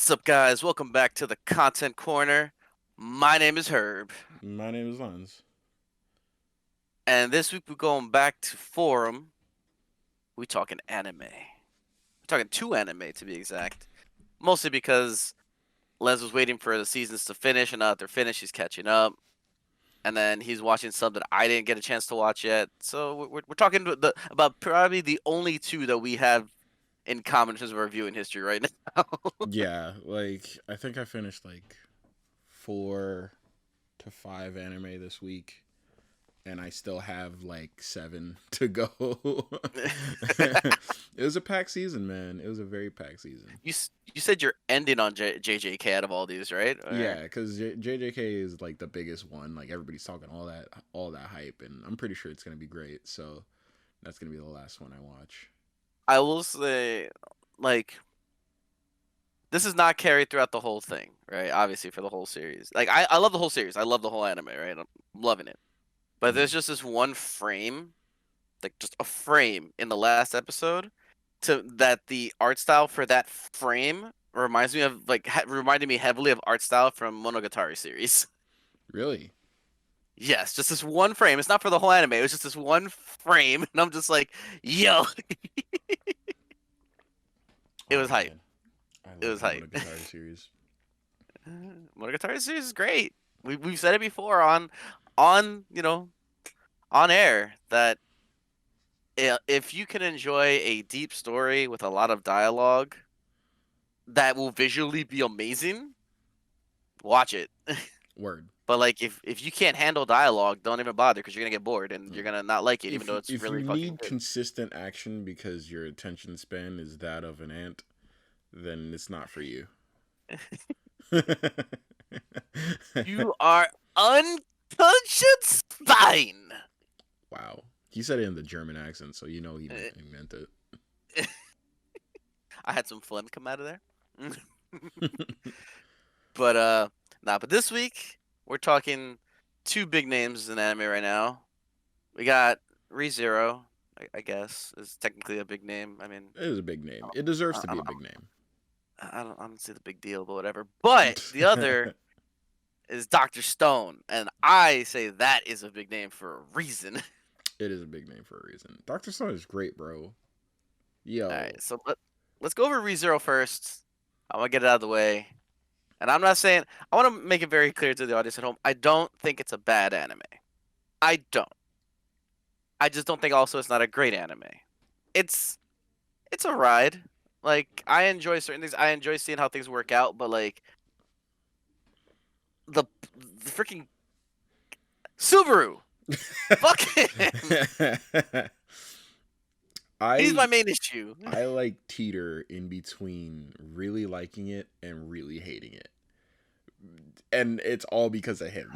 What's up, guys? Welcome back to the Content Corner. My name is Herb, My name is Lens. and this week we're going back to Forum. We talking anime. We're talking two anime to be exact. Mostly because Les was waiting for the seasons to finish, and now that they're finished, he's catching up. And then he's watching some that I didn't get a chance to watch yet. So we're talking about probably the only two that we have in common in terms of our viewing history right now. Yeah, I think I finished like 4 to 5 anime this week, and I still have like 7 to go. It was a packed season, man. It was a very packed season. You said you're ending on JJK out of all these, right? Yeah, because JJK is like the biggest one. Like everybody's talking all that hype, and I'm pretty sure it's gonna be great. So that's gonna be the last one I watch. I will say, like, this is not carried throughout the whole thing, right? Obviously, for the whole series. Like, I love the whole series. I love the whole anime, right? I'm loving it. But Mm. there's just this one frame, like just a frame in the last episode, to that the art style for that frame reminds me of reminded me heavily of art style from Monogatari series. Really? Yes, just this one frame. It's not for the whole anime. It was just this one frame, and I'm just like, yo, it Oh was hype. man, I It love was the hype. Monogatari series. Monogatari series is great. We've said it before on on air that if you can enjoy a deep story with a lot of dialogue that will visually be amazing, watch it. Word. But like if you can't handle dialogue, don't even bother because you're gonna get bored and you're Yeah. gonna not like it, even if though it's if really you fucking need consistent action because your attention span is that of an ant, then it's not for you. good. You are unconscious spine. Wow. He said it in the German accent, so you know he meant I had some phlegm come out of there. it. But but this week we're talking two big names in anime right now. We got ReZero, I guess, is technically a big name. I mean, It is a big name. It deserves I, to I, be a don't, big name. I don't see the big deal, but whatever. But the other is Doctor Stone, and I say that is a big name for a reason. It is a big name for a reason. Doctor Stone is great, bro. All Yo, right, so let's go over ReZero first. I want to get it out of the way. And I'm not saying I want to make it very clear to the audience at home. I don't think it's a bad anime. I don't. I just don't think also it's not a great anime. It's it's a ride. Like I enjoy certain things. I enjoy seeing how things work out, but like the freaking Subaru, fuck him. He's my I main issue. I like teeter in between really liking it and really hating it. And it's all because of him.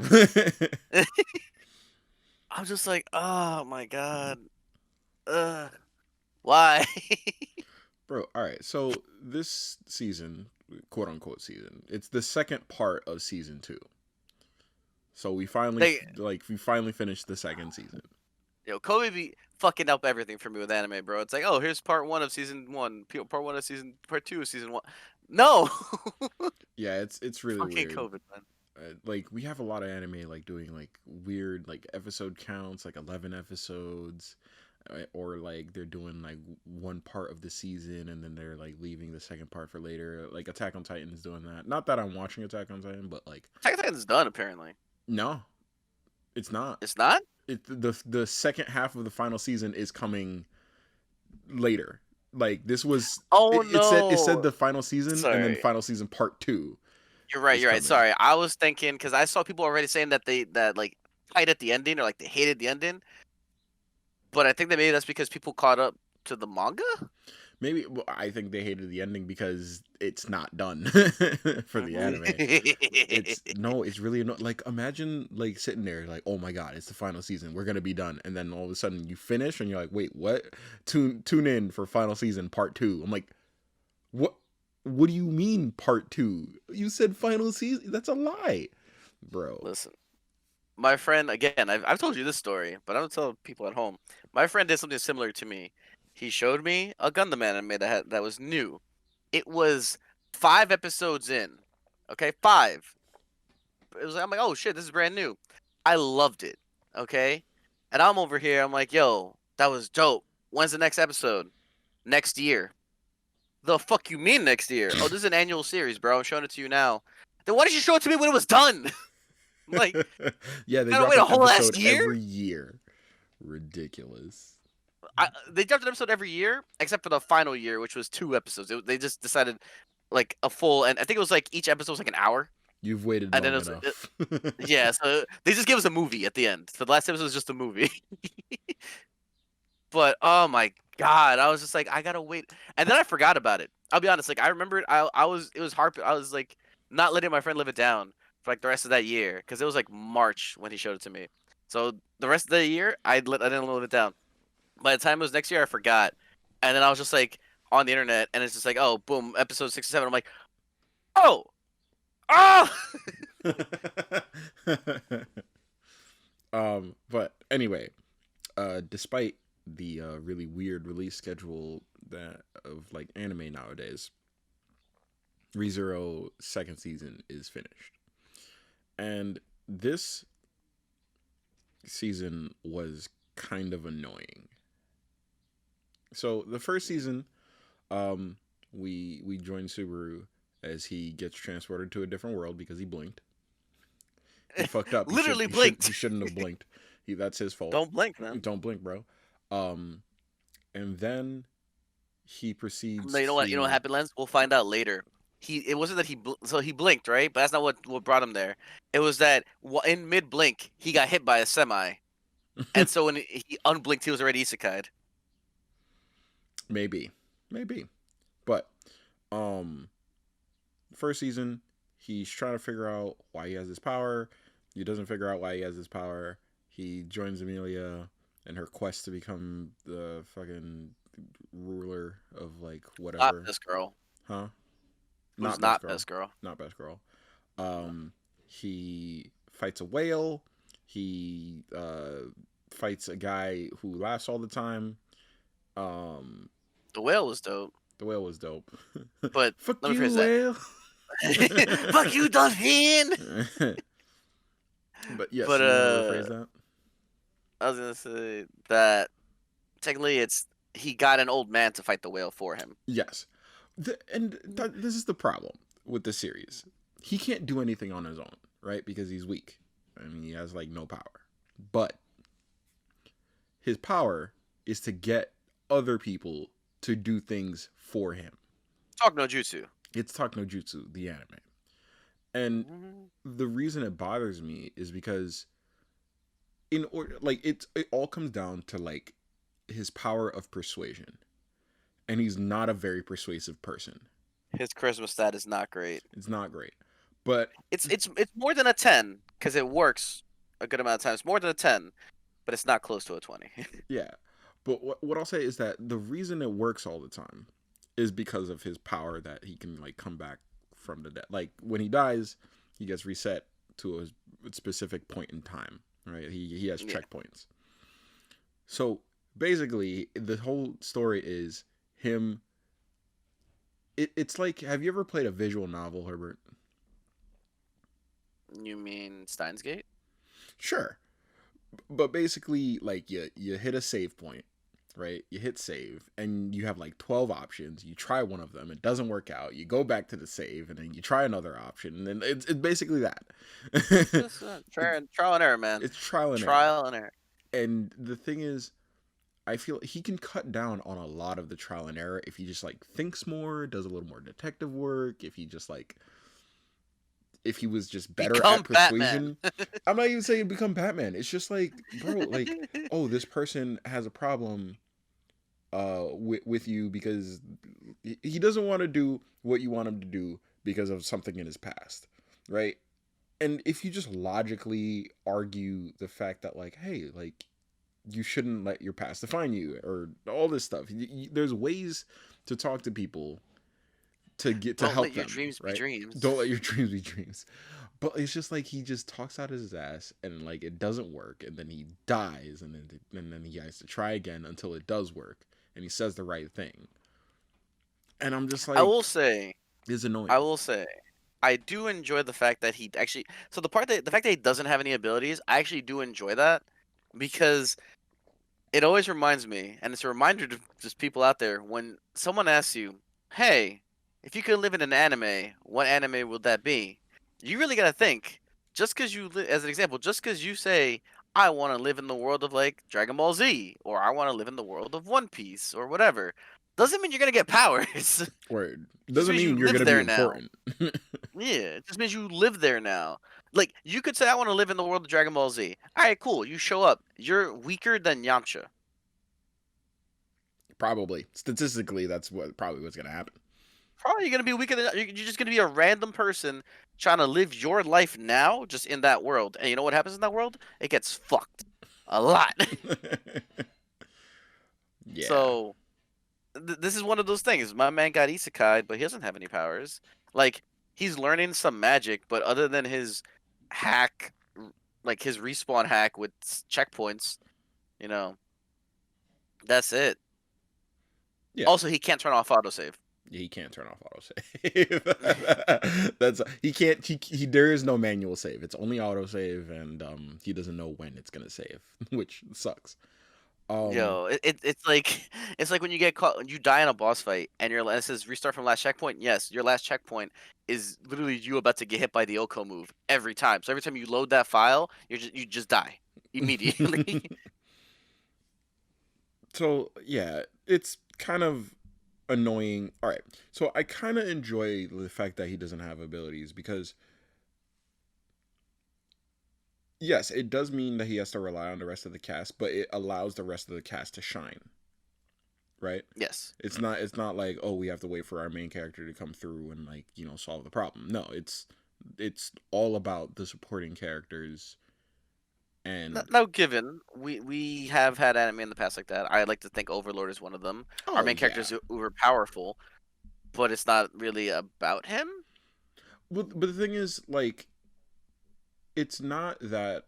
I'm just like, oh my god, uh, why? Bro, all right. So this season, quote unquote season, it's the second part of season 2. So they we finally finished the second season. Kobe be fucking up everything for me with anime, bro. It's like, oh, here's part one of season one, part one of part two of season one. No, Yeah, it's really fucking weird. COVID, man. Like we have a lot of anime like doing like weird like episode counts, like 11 episodes, or like they're doing like one part of the season and then they're like leaving the second part for later. Like Attack on Titan is doing that. Not that I'm watching Attack on Titan, but like Attack on Titan's done apparently. no, it's not. It's not. The second half of the final season is coming later. Like this was Oh it said no, the final season and then sorry. final season part 2 You're right. is You're right. coming. Sorry, I was thinking because I saw people already saying that that like fight at the ending or like they hated the ending. But I think that maybe that's because people caught up to the manga. Maybe well, I think they hated the ending because it's not done for the anime. It's no, it's really not. Like imagine like sitting there like, oh my god, it's the final season. We're gonna be done, and then all of a sudden you finish and you're like, wait, what? Tune in for final season part 2. I'm like, what? What do you mean part 2? You said final season. That's a lie, bro. Listen, my friend again. I've told you this story, but I don't tell people at home. My friend did something similar to me. He showed me a Gundam anime that was new. It was 5 episodes in. Okay, 5. It was I'm like, oh shit, this is brand new. I loved it. Okay, and I'm over here. I'm like, yo, that was dope. When's the next episode? Next year. The fuck you mean next year? Oh, this is an annual series, bro. I'm showing it to you now. Then why did you show it to me when it was done? I'm like, Yeah, they gotta drop wait a an whole episode last year? every year. Ridiculous. They dropped an episode every year, except for the final year, which was 2 episodes. They just decided like a full, and I think it was like each episode was like an hour, You've waited and then long it was enough. yeah. So they just give us a movie at the end. So the last episode was just a movie. But oh my god, I was just like, I gotta wait, and then I forgot about it. I'll be honest, like I remember it. I was it was hard. I was like not letting my friend live it down for like the rest of that year because it was like March when he showed it to me. So the rest of the year, I didn't live it down. By the time it was next year, I forgot, and then I was just like on the internet, and it's just like, oh, boom, episode 67. I'm like, oh, oh. But anyway, despite the really weird release schedule that of like anime nowadays, ReZero second season is finished. And this season was kind of annoying. So the first season, we join Subaru as he gets transported to a different world because he blinked. He fucked up. Literally blinked. He shouldn't have blinked. That's his fault. Don't blink, man. Don't blink, bro. And then he proceeds. No, you know what? You know what happened, Lens? We'll find out later. It wasn't that so he blinked, right? But that's not what brought him there. It was that in mid blink he got hit by a semi, and so when he unblinked, he was already isekai'd. Maybe, but first season he's trying to figure out why he has this power. He doesn't figure out why he has this power. He joins Amelia in her quest to become the fucking ruler of like whatever. Not this girl. Huh? Who's not best girl. Not best girl. He fights a whale. He fights a guy who laughs all the time. The whale was dope. The whale was dope. But fuck let me you, phrase whale. Fuck you, dolphin. But yes, But you know how to phrase that? I was gonna say that technically he got an old man to fight the whale for him. Yes. This is the problem with the series. He can't do anything on his own, right? Because he's weak. I mean, he has like no power. But his power is to get other people to do things for him. Talk no jutsu. It's Talk no Jutsu, the anime. And the reason it bothers me is because in order, like it all comes down to like his power of persuasion, and he's not a very persuasive person. His charisma stat is not great. It's not great, but it's more than a 10 because it works a good amount of times. More than a 10, but it's not close to a 20. yeah. But what I'll say is that the reason it works all the time is because of his power that he can like come back from the dead. Like when he dies, he gets reset to a specific point in time. Right? He has checkpoints. So basically, the whole story is him. It's like, have you ever played a visual novel, Herbert? You mean Steins Gate? Sure, but basically, like you hit a save point, right? You hit save, and you have like 12 options. You try one of them, it doesn't work out. You go back to the save, and then you try another option, and then it's basically that. Trial and error, man. It's trial and error. And the thing is, I feel he can cut down on a lot of the trial and error if he just like thinks more, does a little more detective work, if he just like if he was just better at persuasion. I'm not even saying become Batman. It's just like, bro, like, oh, this person has a problem with you because he doesn't want to do what you want him to do because of something in his past, right? And if you just logically argue the fact that like, hey, like, you shouldn't let your past define you or all this stuff, there's ways to talk to people to get to help them. Don't let your dreams be dreams. Don't let your dreams be dreams. But it's just like he just talks out his ass and like it doesn't work, and then he dies, and then he has to try again until it does work, and he says the right thing. And I'm just like, I will say It's I annoying. will say, I do enjoy the fact that he actually. So the fact that he doesn't have any abilities, I actually do enjoy that because it always reminds me, and it's a reminder to just people out there when someone asks you, "Hey, if you could live in an anime, what anime would that be?" You really gotta think. Just because as an example, just because you say, "I want to live in the world of like Dragon Ball Z," or "I want to live in the world of One Piece," or whatever, doesn't mean you're gonna get powers. It Word. just Doesn't means you mean you're live gonna be there now. important. Yeah, it just means you live there now. Like you could say, "I want to live in the world of Dragon Ball Z." All right, cool. You show up. You're weaker than Yamcha. Probably. Statistically, that's what's gonna happen. Probably gonna be weaker than you're just gonna be a random person trying to live your life now, just in that world. And you know what happens in that world? It gets fucked a lot. Yeah. So this is one of those things. My man got isekai, but he doesn't have any powers. Like he's learning some magic, but other than his hack, like his respawn hack with checkpoints, you know, that's it. Yeah. Also, he can't turn off autosave. He can't turn off autosave. That's he can't he there is no manual save. It's only autosave and he doesn't know when it's gonna save, which sucks. Um Yo, it's like it's like when you get caught, when you die in a boss fight, and it says restart from last checkpoint. Yes, your last checkpoint is literally you about to get hit by the Oko move every time. So every time you load that file, you just die immediately. so yeah, it's kind of annoying. All right. So I kind of enjoy the fact that he doesn't have abilities because yes, it does mean that he has to rely on the rest of the cast, but it allows the rest of the cast to shine, right? Yes, It's not like, oh, we have to wait for our main character to come through and like, solve the problem. No, it's all about the supporting characters and no given. We have had anime in the past like that. I like to think Overlord is one of them. Our oh main character yeah. is uber powerful, but it's not really about him. But the thing is like it's not that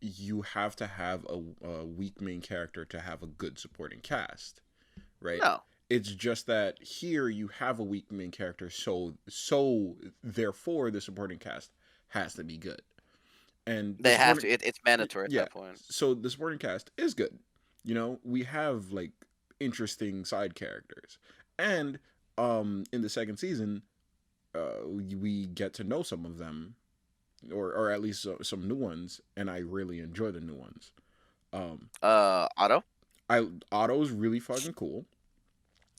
you have to have a weak main character to have a good supporting cast, right? No, It's just that here you have a weak main character, so therefore the supporting cast has to be good. And the they have supporting to. It's mandatory at yeah, that point. so the supporting cast is good. We have like interesting side characters. And in the second season, we get to know some of them or at least some new ones, and I really enjoy the new ones. Um, Otto. I Otto's really fucking cool.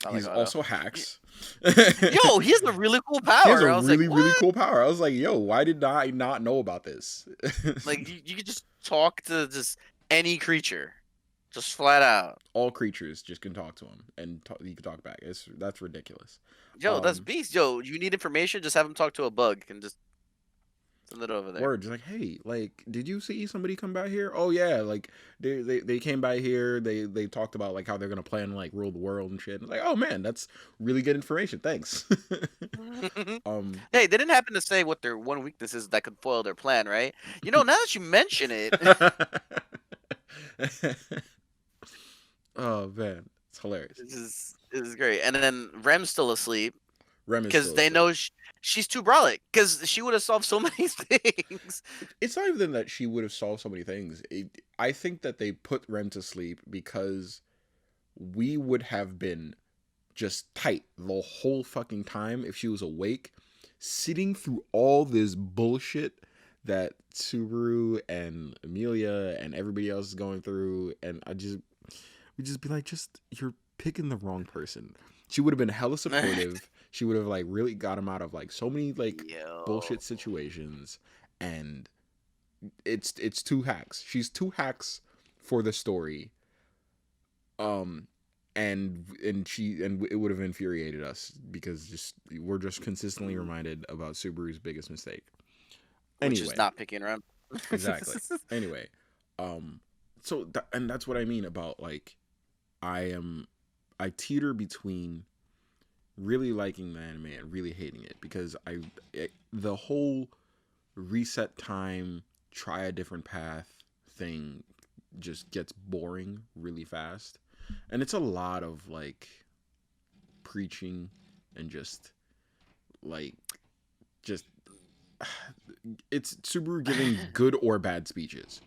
I like He's Otto. also hacks. Yo, he has a really cool He has power. a I was like, really really what? cool power. I was like, yo, why did I not know about this? Like you could just talk to just any creature, just flat out. All creatures just can talk to him, and he can talk back. That's ridiculous. Yo, that's Um, beast. Yo, you need information? Just have him talk to a bug and just send it over there. Words like, hey, like, did you see somebody come by here? Oh yeah, like they came by here. They talked about like how they're gonna plan to like rule the world and shit. Like, oh man, that's really good information. Thanks. um, Hey, they didn't happen to say what their one weakness is that could foil their plan, right? You know, now that you mention it, oh man, it's hilarious. this is great. And then Rem's still asleep Rem is because still they asleep. know she's too brolic because she would have solved so many things. It's not even that she would have solved so many things. I think that they put Rem to sleep because we would have been just tight the whole fucking time if she was awake, sitting through all this bullshit that Subaru and Amelia and everybody else is going through, and we just be like, just you're picking the wrong person. She would have been hella supportive. She would have like really got him out of like so many like Yo. bullshit situations, and it's two hacks. She's two hacks for the story. Um, and it would have infuriated us because just we're just consistently Mhm. reminded about Subaru's biggest mistake. Which is Anyway, not picking Rem. exactly. Anyway, um, and that's what I mean about like I am I teeter between really liking the anime and really hating it because the whole reset time, try a different path thing just gets boring really fast. And it's a lot of like preaching and just like just it's Subaru giving good or bad speeches.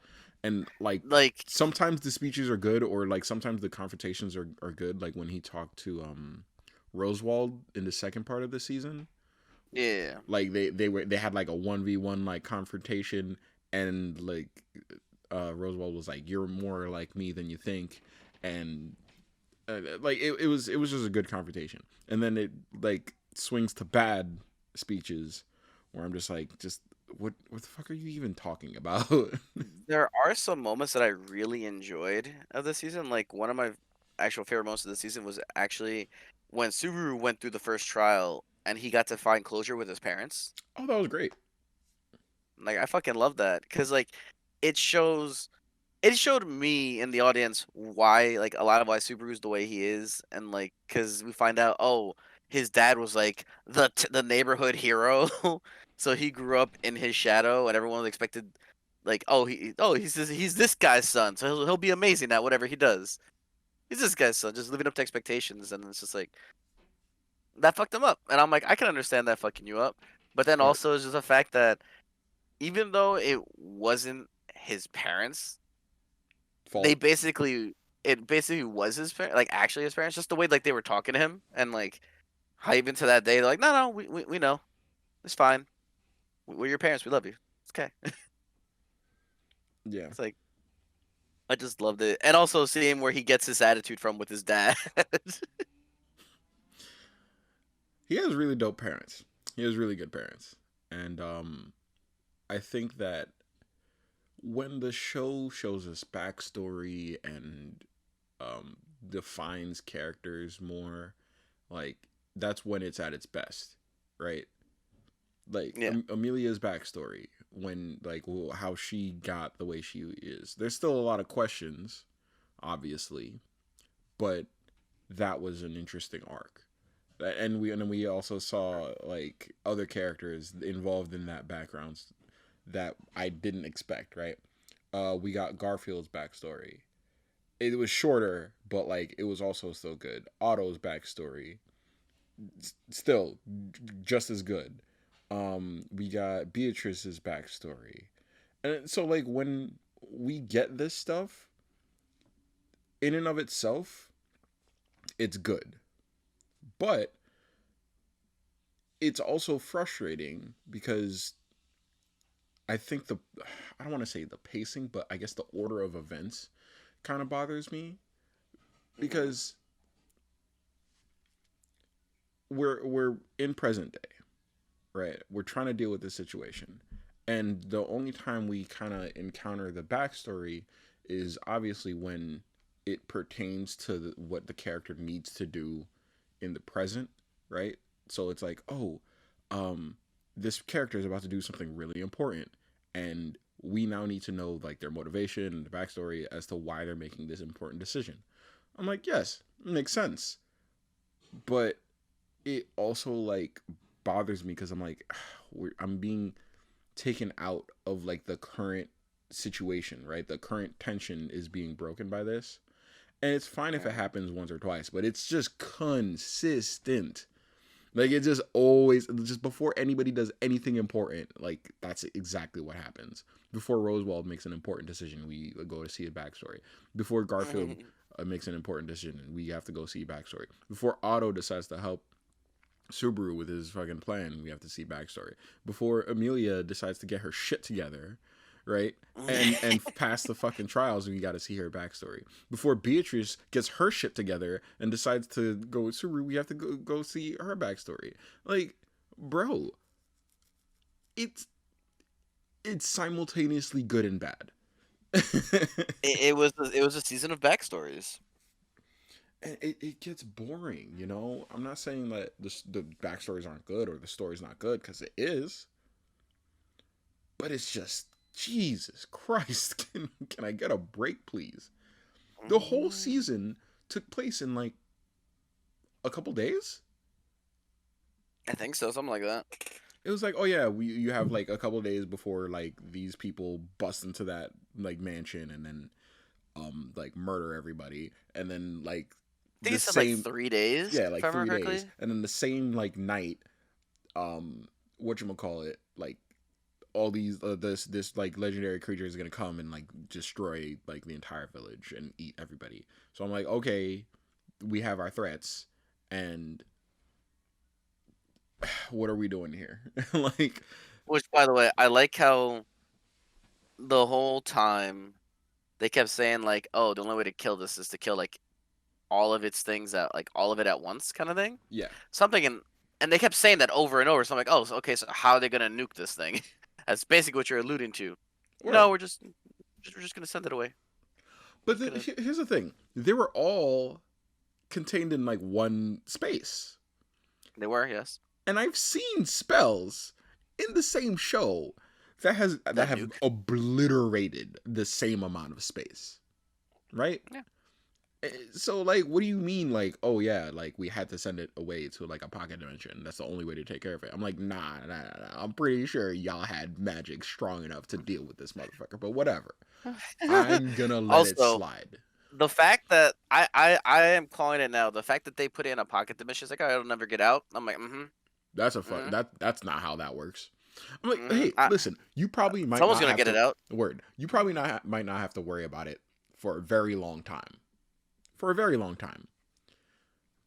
And like Like, sometimes the speeches are good, or like sometimes the confrontations are good, like when he talked to Rosewald in the second part of the season. yeah, Like they had like a 1v1 like confrontation, and like Rosewald was like, "You're more like me than you think," and like it was just a good confrontation. And then it like swings to bad speeches where I'm just like, just what the fuck are you even talking about? there are some moments that I really enjoyed of the season. Like, one of my actual favorite moments of the season was actually when Subaru went through the first trial and he got to find closure with his parents. Oh, that was great. Like, I fucking love that because like it shows it showed me in the audience why, like, a lot of why Subaru's the way he is, and like because we find out, oh, his dad was like the neighborhood hero, so he grew up in his shadow, and everyone expected, like, he's this guy's son, so he'll be amazing at whatever he does. He's this guy's son, just living up to expectations, and it's just like that fucked him up, and I'm like, I can understand that fucking you up, but then Right. also it's just the fact that even though it wasn't his parents, they Fault. basically it basically was his parents, like actually his parents, just the way like they were talking to him, and like how even to that day they're like, no, we know, it's fine, we're your parents, we love you, it's okay. Yeah. It's like I just loved it, and also seeing where he gets his attitude from with his dad. He has really dope parents. He has really good parents. And I think that when the show shows us backstory and defines characters more, like that's when it's at its best, right? Like Yeah. Amelia's backstory, when like how she got the way she is. There's still a lot of questions, obviously, but that was an interesting arc. And then we also saw like other characters involved in that background that I didn't expect. Right, we got Garfield's backstory. It was shorter, but like it was also still good. Otto's backstory, still just as good. We got Beatrice's backstory, and so like when we get this stuff in and of itself, it's good, but it's also frustrating because I think I don't want to say the pacing, but I guess the order of events kind of bothers me Hmm. because we're in present day, right? We're trying to deal with this situation. And the only time we kind of encounter the backstory is obviously when it pertains to what the character needs to do in the present, right? So it's like, oh, um, this character is about to do something really important, and we now need to know like their motivation and the backstory as to why they're making this important decision. I'm like, yes, it makes sense, but it also like bothers me because I'm like, I'm being taken out of like the current situation, right? The current tension is being broken by this. And it's fine if it Hmm. happens once or twice, but it's just consistent. Like it just always, just before anybody does anything important, like that's exactly what happens. Before Rosewald makes an important decision, we go to see a backstory. Before Garfield makes an important decision, we have to go see backstory. Before Otto decides to help Subaru with his fucking plan, we have to see backstory. Before Amelia decides to get her shit together, right? And pass the fucking trials, we got to see her backstory. Before Beatrice gets her shit together and decides to go with Subaru, we have to go see her backstory. Like, bro, it's it's simultaneously good and bad. It was a season of backstories. And it gets boring, you know. I'm not saying that the backstories aren't good or the story's not good, because it is, but it's just Jesus Christ. Can I get a break, please? The whole Mm, season took place in like a couple days. I think so, something like that. It was like, oh yeah, you have like a couple days before like these people bust into that like mansion and then like murder everybody, and then like I think the it said like same, 3 days, yeah, if like I remember 3 days, correctly. and then the same like night whatchamacallit, like all these this like legendary creature is gonna come and like destroy like the entire village and eat everybody. So I'm like, okay, we have our threats, and what are we doing here? Like, Which, by the way, I like how the whole time they kept saying like, "Oh, the only way to kill this is to kill like all of its things at like all of it at once," kind of thing. yeah, Something and they kept saying that over and over. So I'm like, "Oh, so, okay, so how are they gonna nuke this thing?" That's basically what you're alluding to. No, word. we're just gonna send it away. But Gonna here's the thing: they were all contained in like one space, They were, yes. and I've seen spells in the same show that That have nuke. obliterated the same amount of space, right? Yeah. So like, what do you mean like, oh yeah, like we had to send it away to like a pocket dimension, that's the only way to take care of it? I'm like, nah, I'm pretty sure y'all had magic strong enough to deal with this motherfucker, but whatever, I'm gonna let it Also, slide. the fact that I am calling it now. The fact that they put in a pocket dimension is like, "Oh, it'll never get out." I'm like, That's a fuck. mm-hmm, That's not how that works. I'm like, mm-hmm. hey, listen, you probably might Someone's not gonna have get it to out. word. You probably might not have to worry about it for a very long time. For a very long time.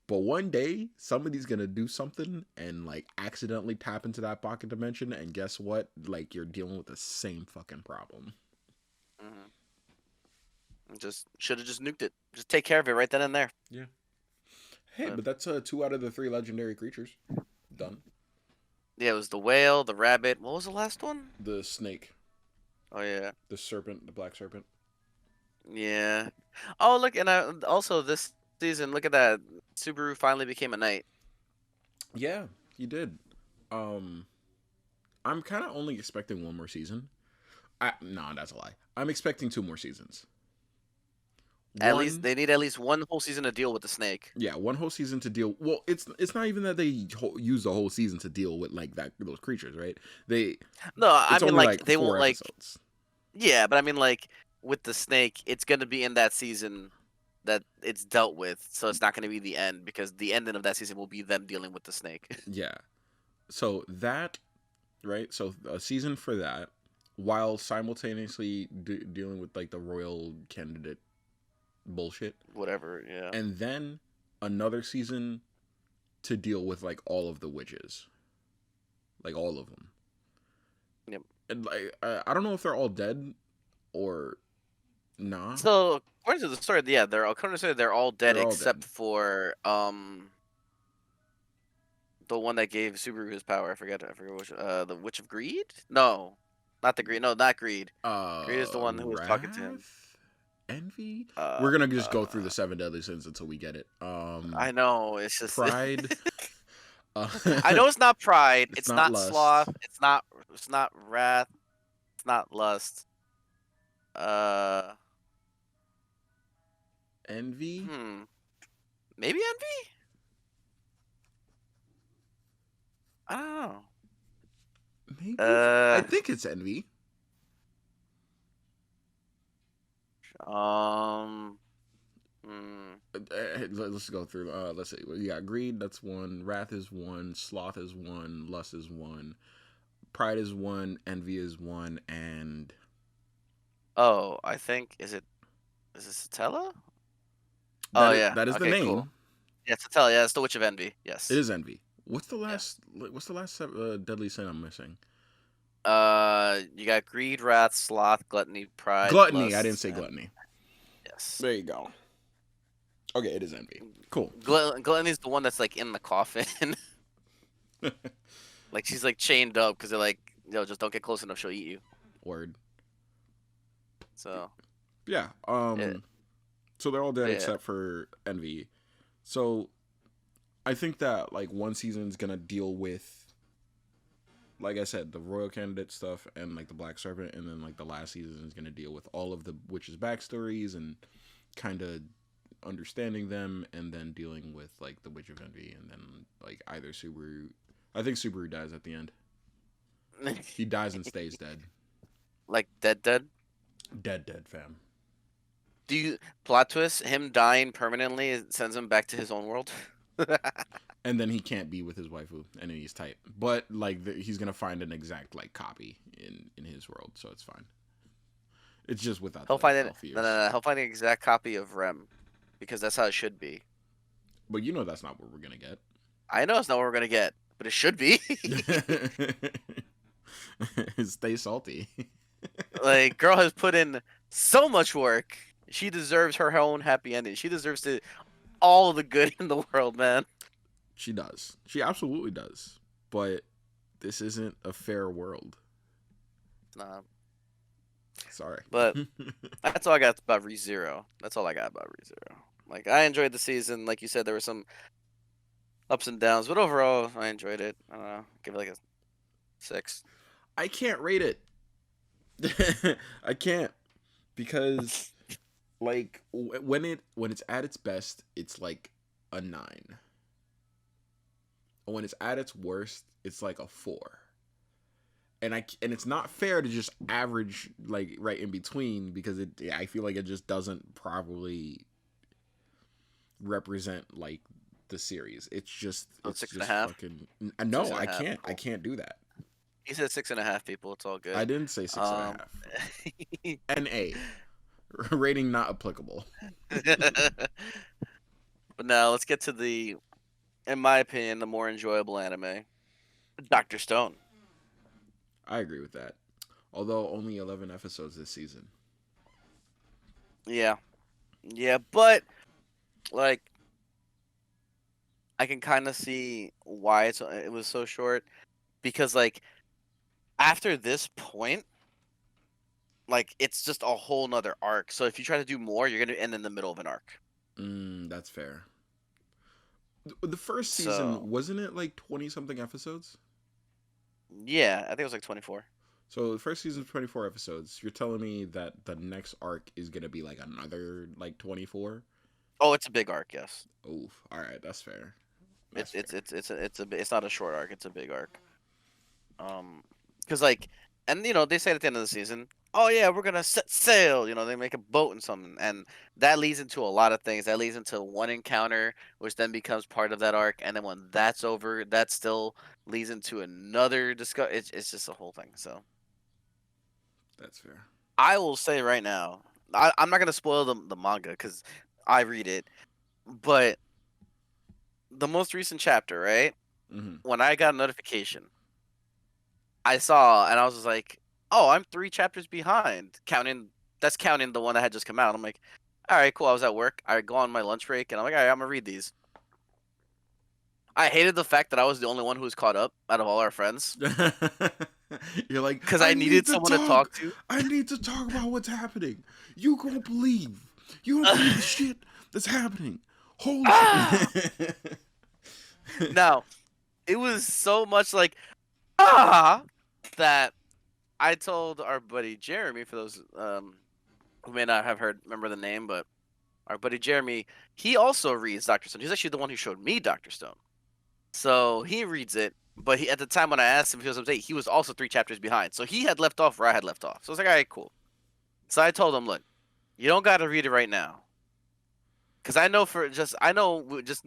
But one day, somebody's gonna do something and like accidentally tap into that pocket dimension, and guess what? Like you're dealing with the same fucking problem. Mm-hmm. Just should have just nuked it. Just take care of it right then and there. Yeah. Hey, But but that's 2 out of the 3 legendary creatures done. yeah, it was the whale, the rabbit. What was the last one? The snake, Oh yeah, the serpent, the black serpent. yeah. Oh look, and also this season, look at that. Subaru finally became a knight. Yeah, he did. Um, I'm kind of only expecting one more season. No, that's a lie. I'm expecting 2 more seasons. At least One, they need at least one whole season to deal with the snake. yeah, one whole season to deal. Well, it's not even that they use the whole season to deal with like that those creatures, right? They No, I It's mean only like like they four won't like. episodes. Yeah, but I mean like with the snake, it's gonna be in that season that it's dealt with, so it's not gonna be the end because the ending of that season will be them dealing with the snake. Yeah. So that right. So a season for that, while simultaneously dealing with like the royal candidate bullshit, Whatever. Yeah. and then another season to deal with like all of the witches, like all of them. Yep. And like I don't know if they're all dead or nah. So according to the story, yeah, they're all dead They're all except dead. for the one that gave Subaru his power. I forget which the Witch of Greed? No. Not the Greed. No, not Greed. Greed is the one who was talking to him. Wrath, envy. Uh, We're gonna just go through uh the 7 deadly sins until we get it. I know, it's just Pride. Uh, I know it's not pride, it's it's not not lust. sloth, it's not wrath, it's not lust. Uh Envy. Maybe envy? I don't Maybe know. I think it's envy. Um hmm. Let's go through. Let's see. You got greed. That's one. Wrath is one. Sloth is one. Lust is one. Pride is one. Envy is one. And Oh, I think is it Satella? Oh yeah. that is the Okay, cool. name. Yeah, Satella, yeah, it's the Witch of Envy. It Yes. is envy. What's the Yeah. last? What's the last deadly sin I'm missing? You got greed, wrath, sloth, gluttony, pride, Gluttony. I didn't lust, say and gluttony. yes. There you go. Okay, it is envy. Cool. Gluttony's the one that's like in the coffin. Like she's like chained up because they're like, yo, just don't get close enough, she'll eat you. Word. So Yeah. yeah, So they're all dead yeah. except for envy. So I think that like one season's gonna deal with, like I said, the royal candidate stuff and like the black serpent, and then like the last season is gonna deal with all of the witches' backstories and kind of understanding them, and then dealing with like the witch of envy, and then like either Subaru. I think Subaru dies at the end. He dies and stays dead. Like dead. Dead, fam. Do you plot twist him dying permanently sends him back to his own world? And then he can't be with his waifu, and then he's tight. But like he's gonna find an exact like copy in his world, so it's fine. It's just without He'll the find it. elf ears. No. He'll find the exact copy of Rem, because that's how it should be. But you know that's not what we're gonna get. I know it's not what we're gonna get, but it should be. Stay salty. Like, girl has put in so much work. She deserves her own happy ending. She deserves all the good in the world, man. She does. She absolutely does. But this isn't a fair world. Nah, Sorry. but that's all I got about ReZero. That's all I got about ReZero. Like, I enjoyed the season. Like you said, there were some ups and downs, but overall, I enjoyed it. I don't know. Give it like a 6. I can't rate it. I can't, because like when it's at its best, it's like a 9. And when it's at its worst, it's like a 4. And it's not fair to just average like right in between, because I feel like it just doesn't properly represent like the series. It's just it's 6.5? just fucking no. 6.5. I can't do that. He said 6.5. People, it's all good. I didn't say 6.5. An A. Rating not applicable. But now let's get to the, in my opinion, the more enjoyable anime, Dr. Stone. I agree with that. Although only 11 episodes this season. Yeah, but like, I can kind of see why it was so short, because like after this point, like it's just a whole nother arc. So if you try to do more, you're gonna end in the middle of an arc. That's fair. The first season, wasn't it like 20 something episodes? Yeah, I think it was like 24. So the first season 24 episodes. You're telling me that the next arc is gonna be like another like 24? Oh, it's a big arc, yes. Oof. All right, that's fair. It's not a short arc. It's a big arc. Because like, and you know, they say at the end of the season, oh yeah, we're gonna set sail. You know, they make a boat and something, and that leads into a lot of things. That leads into one encounter, which then becomes part of that arc, and then when that's over, that still leads into another discuss. It's just a whole thing. So That's fair. I will say right now, I'm not gonna spoil the manga because I read it, but the most recent chapter, right? Mm-hmm. When I got a notification, I saw, and I was just like, "Oh, I'm 3 chapters behind." That's counting the one that had just come out. I'm like, "All right, cool." I was at work. I go on my lunch break, and I'm like, "All right, I'm gonna read these." I hated the fact that I was the only one who was caught up out of all our friends, You're like, because I needed someone to talk to. I need to talk about what's happening. You don't believe the shit that's happening. Holy shit. Now, it was so much like that I told our buddy Jeremy, for those who may not have remember the name, but our buddy Jeremy, he also reads Dr. Stone. He's actually the one who showed me Dr. Stone. So he reads it, but at the time when I asked him if he was up to date, he was also 3 chapters behind. So he had left off where I had left off. So I was like, all right, cool. So I told him, look, you don't got to read it right now. Because just know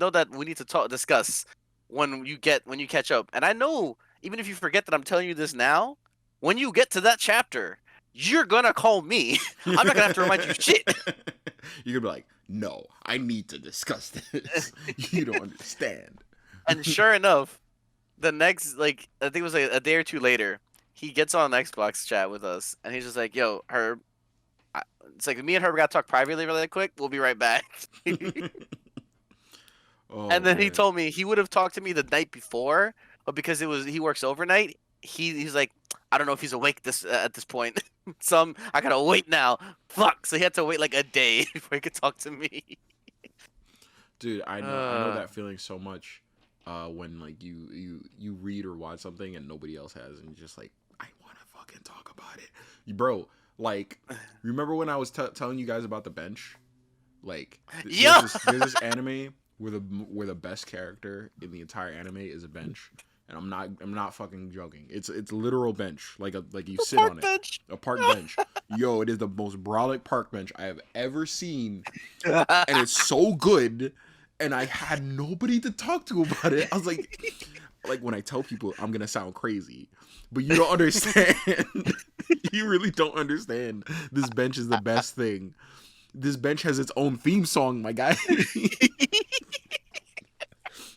that we need to discuss when you catch up. And I know, even if you forget that I'm telling you this now, when you get to that chapter, you're gonna call me. I'm not gonna have to remind you shit. You're gonna be like, no, I need to discuss this. You don't understand. And sure enough, the next, like, I think it was like a day or two later, he gets on an Xbox chat with us, and he's just like, yo, Herb, it's like me and Herb got to talk privately really quick. We'll be right back. Oh, and then he man. told me he would have talked to me the night before, but because he works overnight, he's like, I don't know if he's awake at this point. I gotta wait now. Fuck. So he had to wait like a day before he could talk to me. Dude, I know that feeling so much. When like you read or watch something and nobody else has, and you're just like, I want to fucking talk about it, bro. Like, remember when I was telling you guys about The Bench? Like, there's this anime where the best character in the entire anime is a bench, and I'm not fucking joking. It's literal bench, like you sit on it, a park bench. Yo, it is the most brolic park bench I have ever seen, and it's so good. and I had nobody to talk to about it. I was like when I tell people I'm gonna sound crazy, but you don't understand. You really don't understand. This bench is the best thing. This bench has its own theme song, my guy.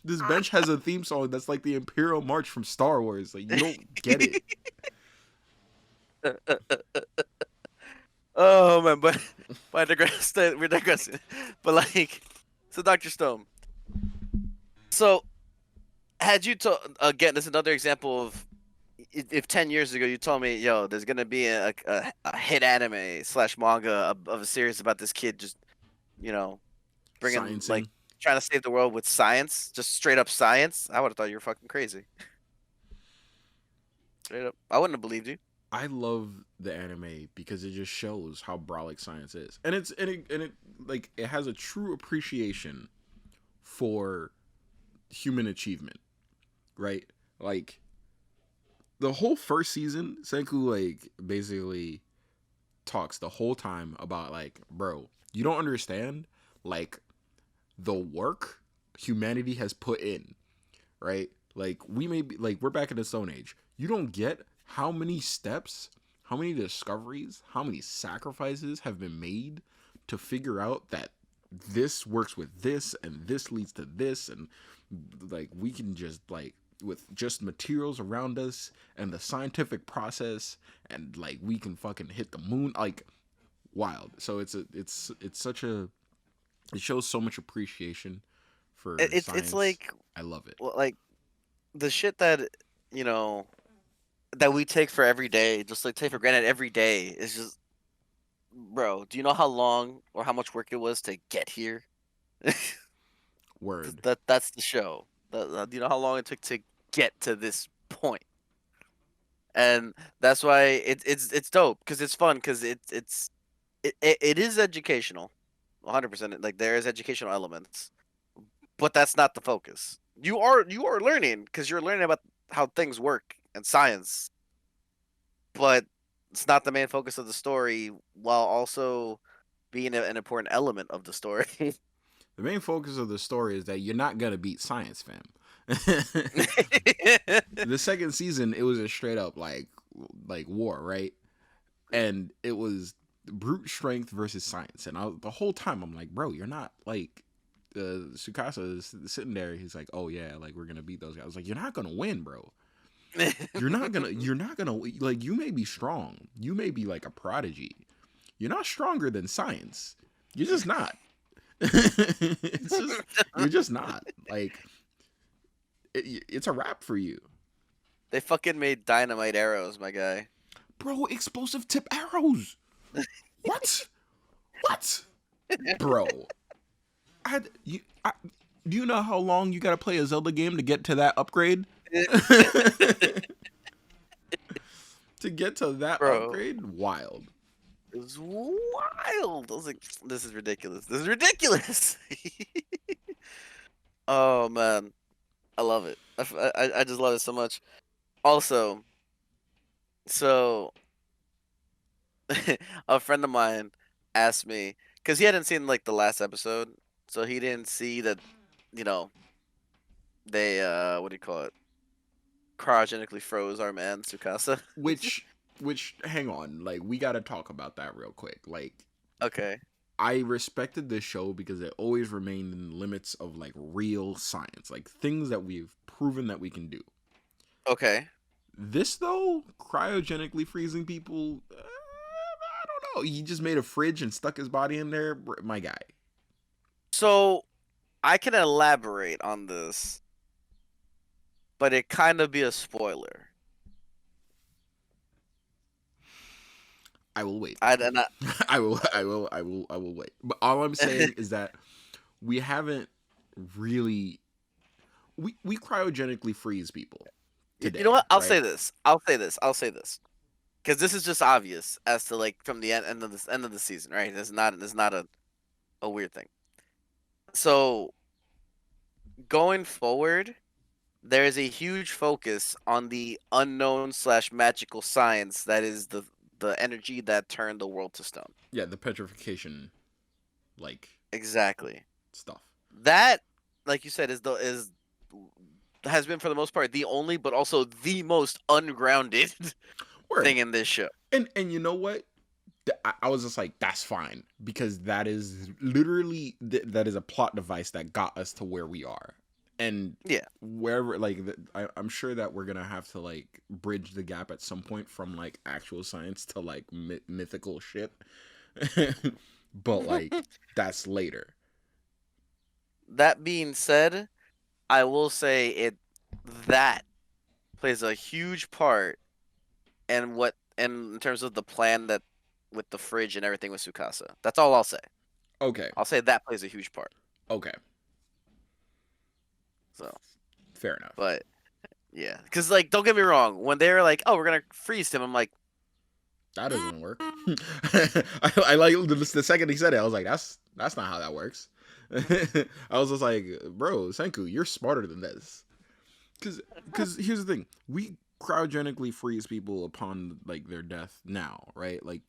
This bench has a theme song that's like the Imperial March from Star Wars. Like, you don't get it. Oh man, but I digress. We're digressing. But like, so Dr. Stone. So had you again? This is another example of if 10 years ago you told me, yo, there's gonna be a hit anime slash manga of a series about this kid just, you know, bringing like Sciencing. trying to save the world with science, just straight up science, I would have thought you were fucking crazy. Straight up, I wouldn't have believed you. I love the anime because it just shows how brolic science is, and it like it has a true appreciation for human achievement, right? Like the whole first season, Senku like basically talks the whole time about like, bro, you don't understand like the work humanity has put in, right? Like we may be like we're back in the Stone Age. You don't get how many steps, how many discoveries, how many sacrifices have been made to figure out that this works with this and this leads to this, and like we can just like with just materials around us and the scientific process, and like we can fucking hit the moon, like wild. So it's such a, it shows so much appreciation for It's science. like I love it. like the shit that you know that we take for every day, just like take for granted every day, is just, bro. Do you know how long or how much work it was to get here? Word. That's the show. Do you know how long it took to get to this point? And that's why it's dope because it's fun because it is educational, 100%. Like there is educational elements, but that's not the focus. You are learning because you're learning about how things work and science, but it's not the main focus of the story, while also being an important element of the story. The main focus of the story is that you're not gonna beat science, fam. The second season, it was a straight up like war, right? And it was brute strength versus science. And the whole time I'm like, bro, you're not like Sukasa is sitting there. He's like, oh yeah, like we're gonna beat those guys. I was like, you're not gonna win, bro. You're not gonna like. You may be strong. You may be like a prodigy. You're not stronger than science. You're just not. It's just you're just not like it's a wrap for you, They fucking made dynamite arrows, my guy. bro. Explosive tip arrows. What? What, bro? Do you know how long you gotta play a Zelda game to get to that upgrade? To get to that Bro, upgrade, wild. it was wild. I was like, this is ridiculous. This is ridiculous. Oh man, I love it. I just love it so much. Also, so a friend of mine asked me because he hadn't seen like the last episode, so he didn't see that, you know, they what do you call it? Cryogenically froze our man Tsukasa. Which, hang on, like we gotta talk about that real quick. Like, Okay. I respected this show because it always remained in the limits of like real science, like things that we've proven that we can do. Okay. This though, cryogenically freezing people, I don't know. He just made a fridge and stuck his body in there. My guy. So I can elaborate on this, but it kind of be a spoiler. I will wait. I and I, I will wait. But all I'm saying is that we haven't really we cryogenically freeze people you know today, what? I'll right? say this. I'll say this. I'll say this. Because this is just obvious as to like from the end of the season, right? It's not a weird thing. So going forward, there is a huge focus on the unknown slash magical science that is the energy that turned the world to stone. Yeah, the petrification like Exactly. stuff. That like you said, is has been for the most part the only, but also the most ungrounded Word. thing in this show. And you know what? I was just like, that's fine because that is literally that is a plot device that got us to where we are, and Yeah. wherever like I'm sure that we're gonna have to like bridge the gap at some point from like actual science to like mythical shit, but like that's later. That being said, I will say that plays a huge part in terms of the plan that with the fridge and everything with Sukasa. That's all I'll say. Okay, I'll say that plays a huge part. okay, So, fair enough. but yeah, because like, don't get me wrong, when they're like, "Oh, we're gonna freeze him," I'm like, That doesn't work. I like the second he said it, I was like, that's not how that works. I was just like, bro, Senku, you're smarter than this. Because here's the thing, we cryogenically freeze people upon like their death now, right? Like,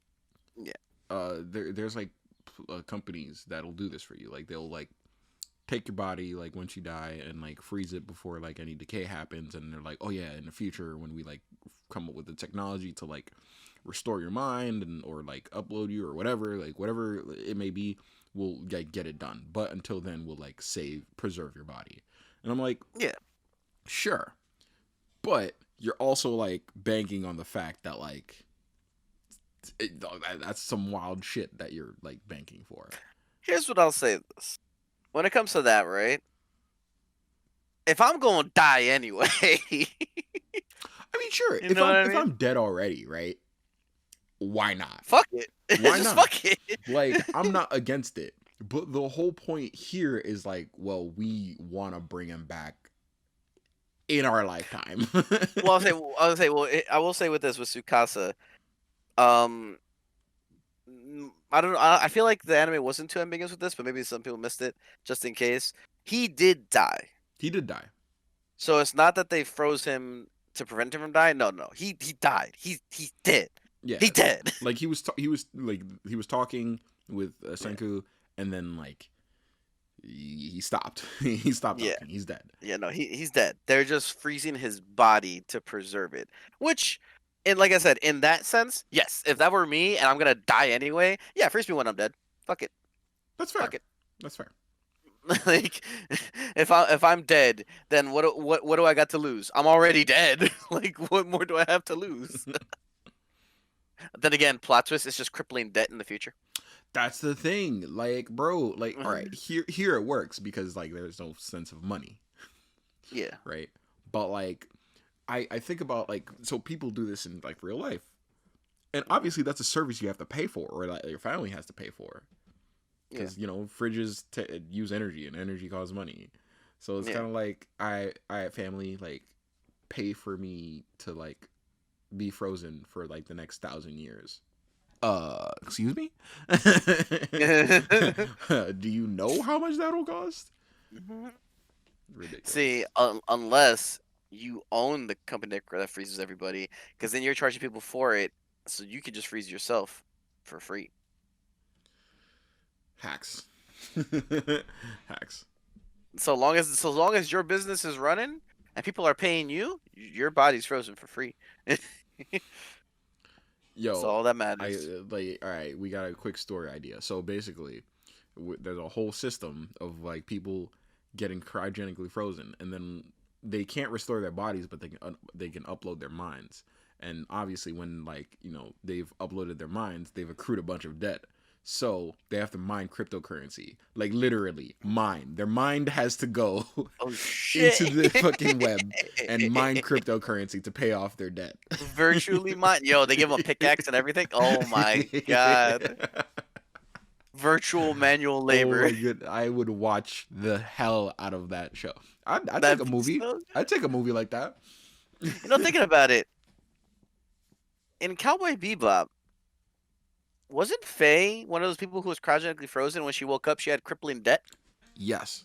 yeah, there's like companies that'll do this for you. Like they'll like take your body like once you die and like freeze it before like any decay happens, and they're like, oh yeah, in the future when we like come up with the technology to like restore your mind and or like upload you or whatever, like whatever it may be, we'll like get it done. But until then, we'll like preserve your body. And I'm like, yeah. sure, but you're also like banking on the fact that like that's some wild shit that you're like banking for. Here's what I'll say: this when it comes to that, right? If I'm gonna die anyway, I mean, sure, you know what I if mean? I'm dead already, right? Why not? Fuck it. Why Just not? fuck it. Like, I'm not against it. But the whole point here is like, well, we want to bring him back in our lifetime. Well, I will say with this with Sukasa, um, I don't know. I feel like the anime wasn't too ambiguous with this, but maybe some people missed it. Just in case, he did die. He did die. So it's not that they froze him to prevent him from dying. No, no, he died. He's dead. Yeah, He dead. like he was he was talking with Senku, and then like he stopped. He stopped Yeah. talking. He's dead. Yeah, no, he's dead. They're just freezing his body to preserve it. Which, and like I said, in that sense, yes. If that were me and I'm gonna die anyway, yeah, freeze me when I'm dead. Fuck it. That's fair. Fuck it. That's fair. Like, if I'm dead, then what do I got to lose? I'm already dead. Like, what more do I have to lose? Then again, plot twist is just crippling debt in the future. That's the thing. Like, bro, like, all right, here it works because like there's no sense of money, Yeah. right? But like, I think about like, so people do this in like real life, and obviously that's a service you have to pay for, or like your family has to pay for, because you know fridges use energy, and energy costs money. So it's kind of like I have family like pay for me to like be frozen for like the next 1,000 years. Excuse me? Do you know how much that'll cost? Ridiculous. See, unless you own the company that freezes everybody, because then you're charging people for it, so you can just freeze yourself for free. Hacks. Hacks. So long as your business is running and people are paying you, your body's frozen for free. Yo, That's all that matters. like, all right, we got a quick story idea. So basically, there's a whole system of like people getting cryogenically frozen, and then they can't restore their bodies, but they can upload their minds. And obviously, when like you know they've uploaded their minds, they've accrued a bunch of debt. So they have to mine cryptocurrency, like literally mine. Their mind has to go Oh shit! into the fucking web and mine cryptocurrency to pay off their debt. Virtually mine. Yo, they give them a pickaxe and everything. Oh my god! Virtual manual labor. Oh my god, I would watch the hell out of that show. I'd take a That'd be movie. so- I'd take a movie like that. You know, thinking about it, in Cowboy Bebop, wasn't Faye one of those people who was cryogenically frozen when she woke up? She had crippling debt. Yes.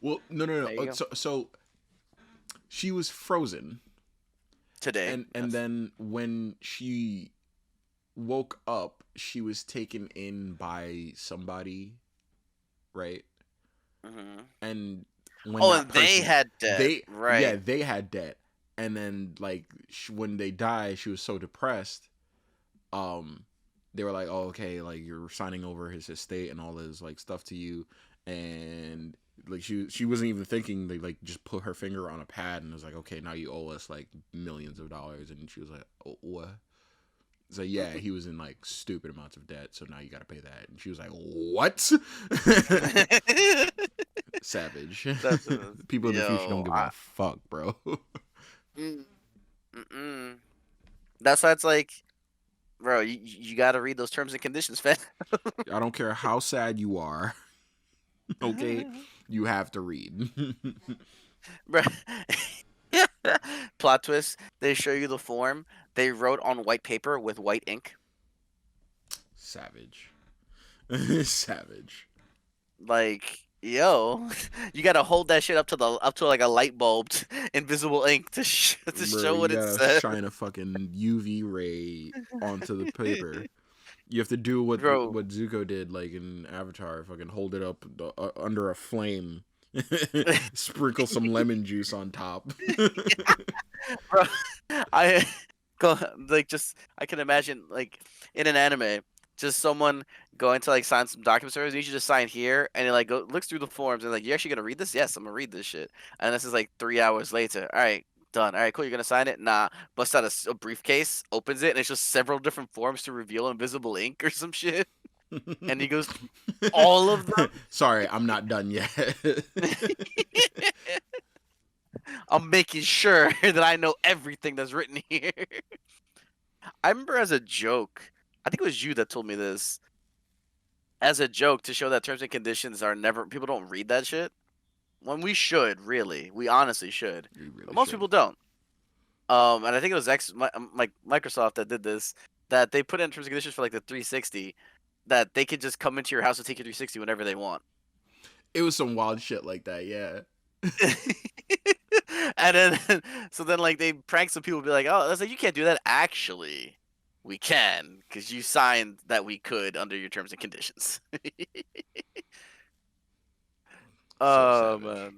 Well, no. There you go. So she was frozen, Today. and Yes. then when she woke up, she was taken in by somebody, right? Hmm. and when Oh, that and they person, had debt, they yeah, right? they had debt, and then like when they die, she was so depressed. Um, they were like, "Oh, okay, like you're signing over his estate and all his like stuff to you," and like she wasn't even thinking. They like just put her finger on a pad and was like, "Okay, now you owe us like millions of dollars," and she was like, "Oh, what?" So yeah, he was in like stupid amounts of debt, so now you got to pay that. And she was like, "What?" Savage. That's People in the future don't yo. give a fuck, bro. Mm, mm-mm. That's why it's like, bro, you got to read those terms and conditions, fam. I don't care how sad you are. Okay, you have to read. Bro. Plot twist: they show you the form they wrote on white paper with white ink. Savage. Savage. Like, yo, you gotta hold that shit up to like a light bulb, invisible ink to Bro, show you what it gotta says, shine a fucking UV ray onto the paper. You have to do what bro. Zuko did, like in Avatar. Fucking hold it up under a flame, sprinkle some lemon juice on top. Bro, I go like just I can imagine like in an anime, just someone going to like sign some documents or you should just sign here and it like looks through the forms and like you actually gonna read this? Yes, I'm gonna read this shit. And this is like 3 hours later. All right, done. All right, cool. You're gonna sign it? Nah. Busts out a briefcase, opens it, and it's just several different forms to reveal invisible ink or some shit. And he goes through all of Sorry, I'm not done yet. them. I'm making sure that I know everything that's written here. I remember as a joke, I think it was you that told me this. As a joke to show that terms and conditions are never people don't read that shit. When we should, really. We honestly should. You But really most should. people don't. And I think it was like Microsoft that did this, that they put in terms and conditions for like the 360 that they could just come into your house and take your 360 whenever they want. It was some wild shit like that, yeah. And then so then like they prank some people be like, "Oh, that's like you can't do that." Actually, we can because you signed that we could under your terms and conditions. So Oh savage. man, it's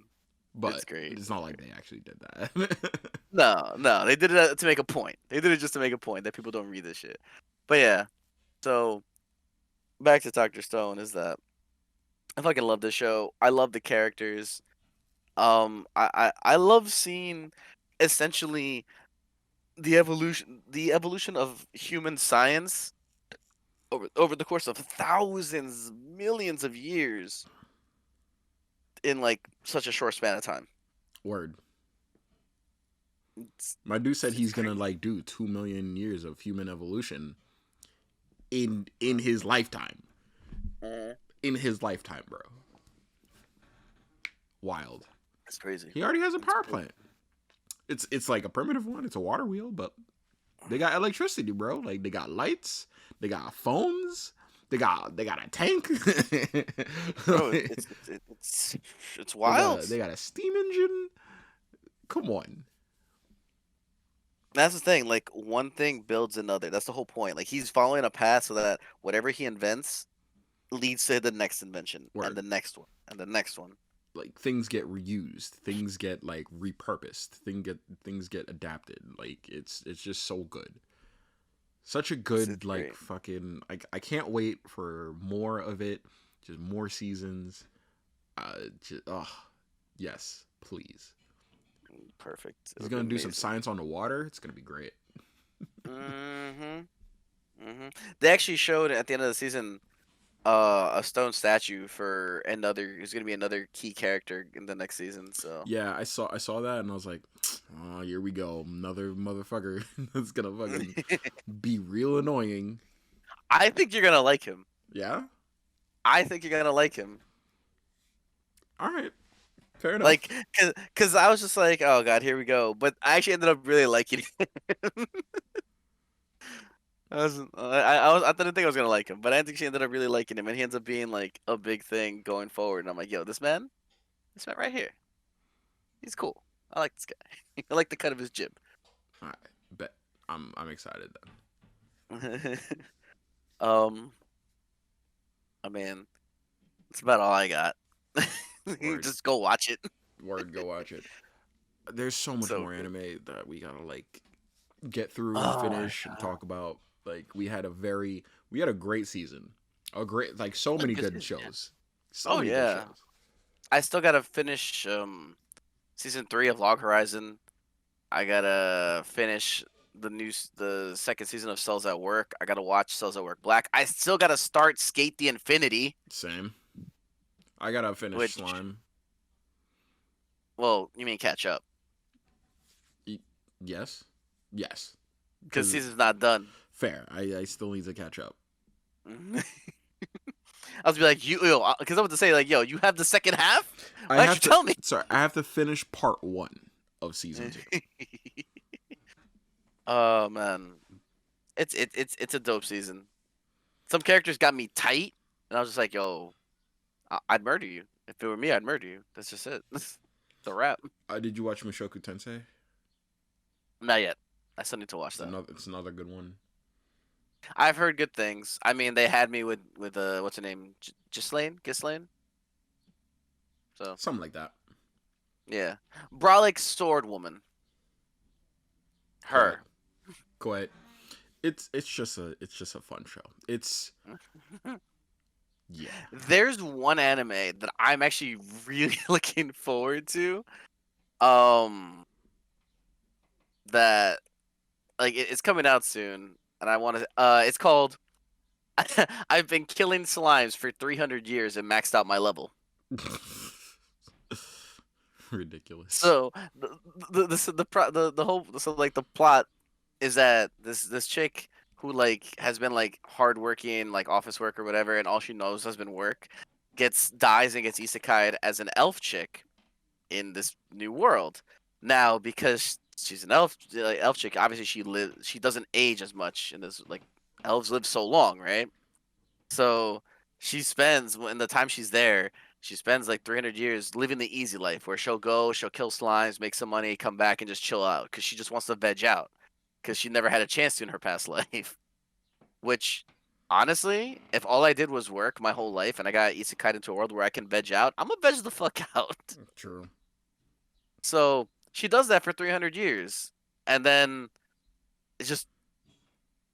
But great. it's It's not like great. they actually did that. No, no, they did it to make a point. They did it just to make a point that people don't read this shit. But yeah, so back to Doctor Stone is that I fucking love this show. I love the characters. I love seeing essentially the evolution of human science over the course of thousands, millions of years in like such a short span of time. Word. It's, My dude said it's he's great. gonna like do 2 million years of human evolution in his lifetime. Mhm. In his lifetime, bro. Wild. It's crazy. He already has a It's power crazy. plant. It's like a primitive one. It's a water wheel, but they got electricity, bro. Like they got lights, they got phones, they got a tank. Bro, it's wild. They got a steam engine. Come on. That's the thing. Like one thing builds another. That's the whole point. Like he's following a path so that whatever he invents leads to the next invention and Word. the next one and the next one. Like things get reused, things get like repurposed, things get adapted. Like it's just so good. Such a It's good like great. fucking I can't wait for more of it. Just more seasons. Just, oh, yes, please. Perfect. He's It'll be gonna do some amazing. science on the water. It's gonna be great. Mhm. Mhm. They actually showed at the end of the season a stone statue for another who's gonna be another key character in the next season. So Yeah, I saw that and I was like, oh, here we go, another motherfucker that's gonna fucking be real annoying. I think you're gonna like him. Yeah. I think you're gonna like him. All right. Fair enough. Like, cause I was just like, oh god, here we go. But I actually ended up really liking him. I didn't think I was gonna like him, but I actually ended up really liking him, and he ends up being like a big thing going forward. And I'm like, yo, this man right here, he's cool. I like this guy. I like the cut of his jib. All right. Bet. I'm excited then. um, I mean, that's about all I got. Word, Just go watch it. word, go watch it. There's so much So more good. anime that we gotta like get through and Oh my finish and god. talk about. Like we had a great season, a great like so A many good good season, yeah. shows, so Oh many good yeah. shows. I still gotta finish season 3 of Log Horizon. I gotta finish the second season of Cells at Work. I gotta watch Cells at Work Black. I still gotta start Skate the Infinity, Same. I gotta finish which, Slime. well, you mean catch up, Y- yes, yes, because because season's not done. fair. I still need to catch up. I was be like, yo, because I was to say like, yo, you have the second half. I Why don't you have to. tell me? Sorry, I have to finish part 1 of season 2. Oh man, it's a dope season. Some characters got me tight, and I was just like, yo, I'd murder you if it were me. I'd murder you. That's just it. It's a wrap. Did you watch Mushoku Tensei? Not yet. I still need to watch It's that. another good one. I've heard good things. I mean, they had me with what's her name, Ghislaine. So Something like that. yeah, Brolic Sword Woman. Go ahead. Her. Go ahead. It's just a fun show. It's yeah. There's one anime that I'm actually really looking forward to. Um, that like it's coming out soon, and I want to. It's called. I've been killing slimes for 300 years and maxed out my level. Ridiculous. So the whole so like the plot is that this chick who like has been like hardworking like office work or whatever, and all she knows has been work, dies and gets isekai'd as an elf chick in this new world. Now because she's an elf chick, obviously she doesn't age as much, and this like elves live so long, right? So she spends when the time she's there, she spends like 300 years living the easy life where she'll kill slimes, make some money, come back and just chill out because she just wants to veg out because she never had a chance to in her past life. Which, honestly, if all I did was work my whole life and I got isekai into a world where I can veg out, I'm gonna veg the fuck out. True. So she does that for 300 years, and then it's just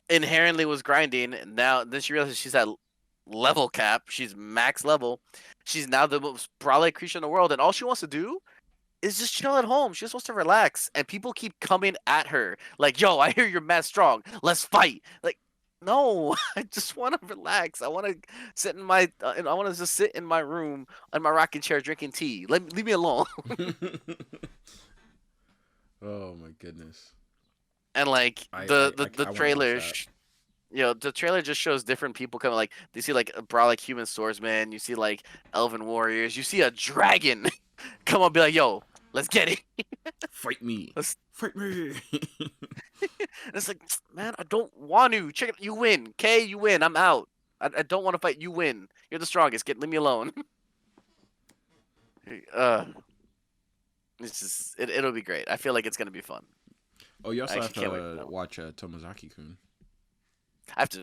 inherently was grinding. And now then she realizes she's at level cap. She's max level. She's now the most brawly creature in the world, and all she wants to do is just chill at home. She just wants to relax, and people keep coming at her like, "Yo, I hear you're mad strong. Let's fight!" Like, no, I just want to relax. I want to sit in my, I want to just sit in my room on my rocking chair drinking tea. Leave me alone. Oh my goodness. And like I the I want to watch trailer, that. the trailer just shows different people coming. Like you see like brawling human swordsman, you see like elven warriors, you see a dragon come up, and be like, "Yo, let's get it." Fight me. Let's, Fight me. and it's like, man, I don't want to. Check it. You win, Kay. You win. I'm out. I don't want to fight. You win. You're the strongest. Leave me alone. uh, it's just it'll be great. I feel like it's gonna be fun. Oh, you I also have actually can't wait for to that one. watch Tomozaki-kun. I have to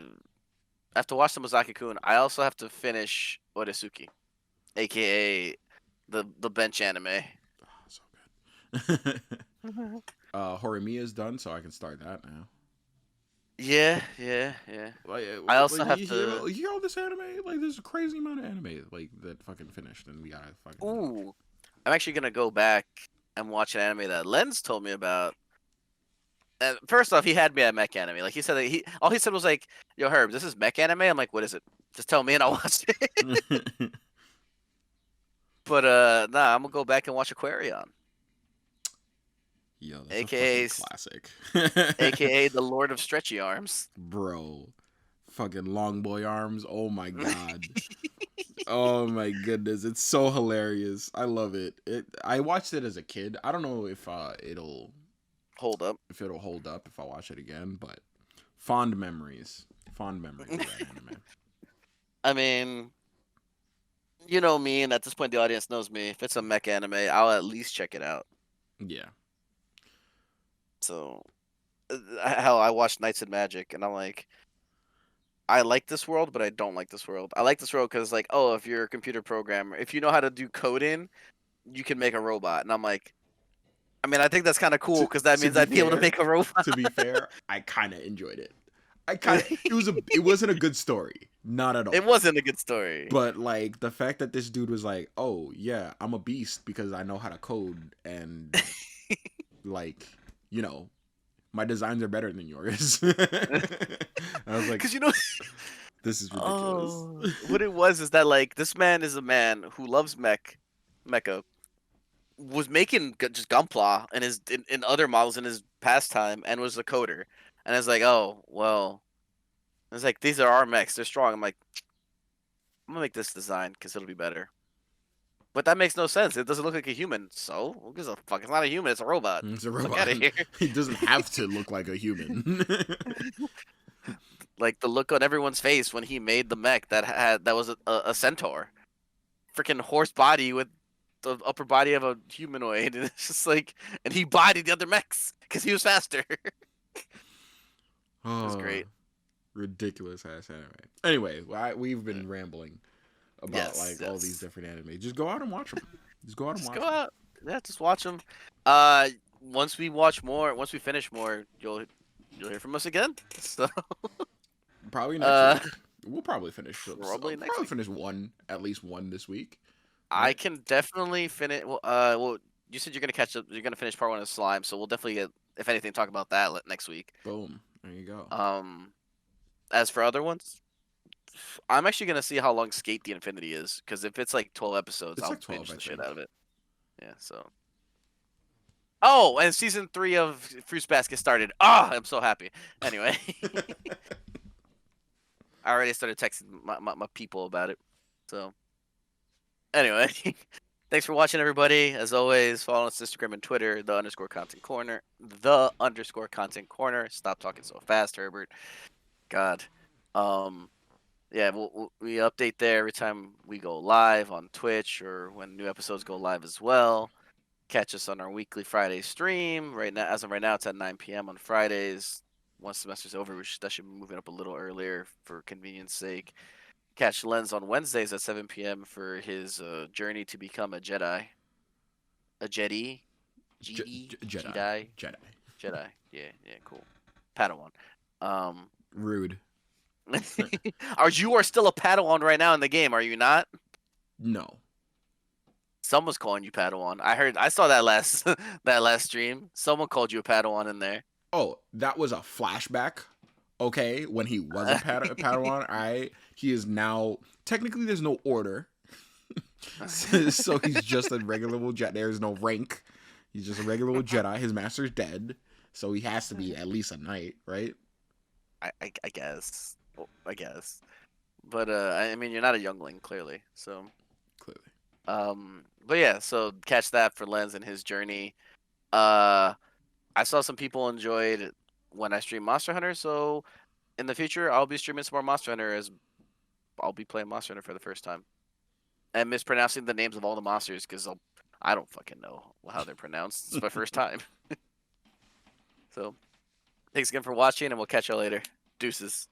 I have to watch the Mozaki-kun. I also have to finish Oresuki, aka the bench anime. Oh, so good. Horimiya is done, so I can start that now. Yeah. Like, I also like have you to. hear all this anime? Like, there's a crazy amount of anime like that fucking finished, and we gotta fucking. Ooh, I'm actually gonna go back and watch an anime that Lens told me about. And first off, he had me at mech anime. Like he said that all he said was like, "Yo, Herb, this is mech anime." I'm like, "What is it? Just tell me and I'll watch it." But nah, I'm gonna go back and watch Aquarion, Yo, that's a fucking aka classic. aka the Lord of Stretchy Arms. Bro, fucking long boy arms. Oh my god. Oh my goodness, it's so hilarious. I love it. I watched it as a kid. I don't know Hold up. if it'll hold up if I watch it again, but fond memories. Fond memories of that anime. I mean, you know me, and at this point, the audience knows me. If it's a mech anime, I'll at least check it out. Yeah. So, hell, I watched Knights and Magic, and I'm like, I like this world, but I don't like this world. I like this world because like, oh, if you're a computer programmer, if you know how to do coding, you can make a robot. And I'm like, I mean, I think that's kind of cool To because that to means be I'd be able to fair, make a robot. I kind of enjoyed it. It wasn't a good story, not at It all. wasn't a good story. But like the fact that this dude was like, "Oh yeah, I'm a beast because I know how to code and like, you know, my designs are better than yours." I was like, Because you know, "This is ridiculous." oh, what it was is that like this man is a man who loves mecha, was making just Gunpla and in other models in his pastime, and was a coder, and it's like, oh well, it's like these are our mechs, they're strong. I'm like, I'm gonna make this design because it'll be better. But that makes no sense. It doesn't look like a human. So who gives a fuck? It's not a human. It's a robot. It's a Fuck robot. out of here. He doesn't have to look like a human. Like the look on everyone's face when he made the mech that was a centaur, freaking horse body with the upper body of a humanoid, and it's just like, and he bodied the other mechs because he was faster. It was Oh, great. ridiculous ass anime. Anyway, we've been rambling about Yes, like all these yes. different anime. Just go out and watch them. Just go out and Just watch go them. out. Yeah, just watch them. Once we finish more, you'll hear from us again. So, Probably next uh, week. We'll probably finish. probably next Probably week. finish one, at least one this week, I right? can definitely finish. Well, you said you're gonna catch up. You're gonna finish part one of Slime, so we'll definitely get, if anything, talk about that next week. Boom. There you go. Um, as for other ones, I'm actually gonna see how long Skate the Infinity is, because if it's like 12 episodes, It's I'll like 12, binge I the shit think. out of it. Yeah. So. Oh, and season 3 of Fruits Basket started. Ah, I'm so happy. Anyway, I already started texting my people about it. So anyway, thanks for watching, everybody. As always, follow us on Instagram and Twitter, the_content corner. Stop talking so fast, Herbert. God. Um, yeah, we update there every time we go live on Twitch or when new episodes go live as well. Catch us on our weekly Friday stream. Right now, as of right now, it's at 9 p.m. on Fridays. Once semester's over, that should be moving up a little earlier for convenience sake. Catch Lens on Wednesdays at 7 p.m. for his journey to become a Jedi. A Jedi? GD? Jedi. Jedi? Jedi. Jedi. Yeah, cool. Padawan. Um, Rude. you are still a Padawan right now in the game, are you not? No. Someone's calling you Padawan. I saw that last that last stream. Someone called you a Padawan in there. Oh, that was a flashback. Okay, when he was a Padawan, he is now technically there's no order, so he's just a regular old Jedi. There's no rank. He's just a regular old Jedi. His master's dead, so he has to be at least a knight, right? I guess. Well, I guess. But I mean, you're not a youngling, clearly. So Clearly. but yeah, so catch that for Lens and his journey. Uh, I saw some people enjoyed when I stream Monster Hunter, so in the future I'll be streaming some more Monster Hunter, as I'll be playing Monster Hunter for the first time and mispronouncing the names of all the monsters because I don't fucking know how they're pronounced. It's my first time. So thanks again for watching, and we'll catch you later. Deuces.